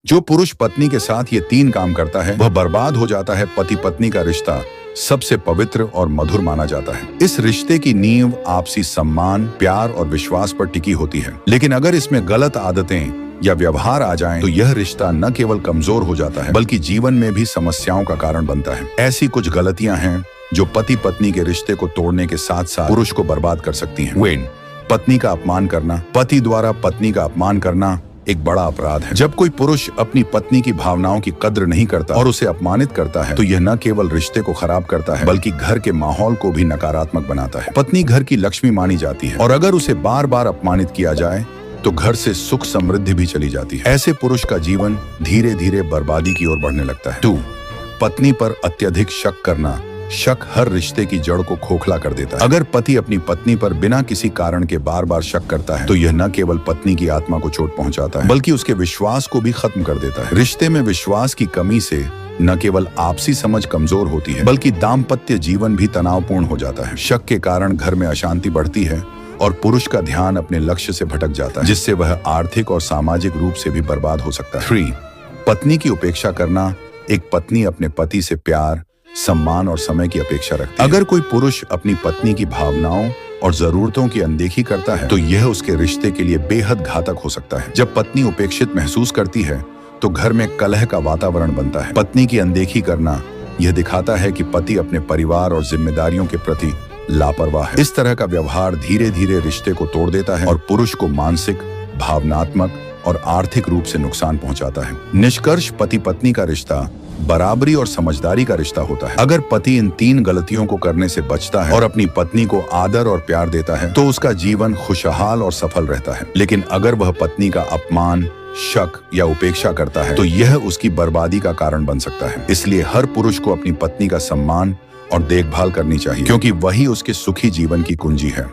जो पुरुष पत्नी के साथ ये तीन काम करता है वह बर्बाद हो जाता है। पति पत्नी का रिश्ता सबसे पवित्र और मधुर माना जाता है। इस रिश्ते की नींव आपसी सम्मान, प्यार और विश्वास पर टिकी होती है। लेकिन अगर इसमें गलत आदतें या व्यवहार आ जाएं, तो यह रिश्ता न केवल कमजोर हो जाता है बल्कि जीवन में भी समस्याओं का कारण बनता है। ऐसी कुछ गलतियां हैं जो पति पत्नी के रिश्ते को तोड़ने के साथ साथ पुरुष को बर्बाद कर सकती हैं। वेन, पत्नी का अपमान करना। पति द्वारा पत्नी का अपमान करना एक बड़ा अपराध है। जब कोई पुरुष अपनी पत्नी की भावनाओं की कद्र नहीं करता और उसे अपमानित करता है तो यह न केवल रिश्ते को खराब करता है बल्कि घर के माहौल को भी नकारात्मक बनाता है। पत्नी घर की लक्ष्मी मानी जाती है और अगर उसे बार बार अपमानित किया जाए तो घर से सुख समृद्धि भी चली जाती है। ऐसे पुरुष का जीवन धीरे धीरे बर्बादी की ओर बढ़ने लगता है। 2. पत्नी पर अत्यधिक शक करना। शक हर रिश्ते की जड़ को खोखला कर देता है। अगर पति अपनी पत्नी पर बिना किसी कारण के बार बार शक करता है तो यह न केवल पत्नी की आत्मा को चोट पहुंचाता है बल्कि उसके विश्वास को भी खत्म कर देता है। रिश्ते में विश्वास की कमी से न केवल आपसी समझ कमजोर होती है बल्कि दाम्पत्य जीवन भी तनावपूर्ण हो जाता है। शक के कारण घर में अशांति बढ़ती है और पुरुष का ध्यान अपने लक्ष्य से भटक जाता है, जिससे वह आर्थिक और सामाजिक रूप से भी बर्बाद हो सकता है। 3. पत्नी की उपेक्षा करना। एक पत्नी अपने पति से प्यार, सम्मान और समय की अपेक्षा रखती है। अगर कोई पुरुष अपनी पत्नी की भावनाओं और जरूरतों की अनदेखी करता है तो यह उसके रिश्ते के लिए बेहद घातक हो सकता है। जब पत्नी उपेक्षित महसूस करती है तो घर में कलह का वातावरण बनता है। पत्नी की अनदेखी करना यह दिखाता है कि पति अपने परिवार और जिम्मेदारियों के प्रति लापरवाह है। इस तरह का व्यवहार धीरे धीरे रिश्ते को तोड़ देता है और पुरुष को मानसिक, भावनात्मक और आर्थिक रूप से नुकसान पहुंचाता है। निष्कर्ष, पति पत्नी का रिश्ता बराबरी और समझदारी का रिश्ता होता है। अगर पति इन 3 गलतियों को करने से बचता है और अपनी पत्नी को आदर और प्यार देता है तो उसका जीवन खुशहाल और सफल रहता है। लेकिन अगर वह पत्नी का अपमान, शक या उपेक्षा करता है तो यह उसकी बर्बादी का कारण बन सकता है। इसलिए हर पुरुष को अपनी पत्नी का सम्मान और देखभाल करनी चाहिए, क्योंकि वही उसके सुखी जीवन की कुंजी है।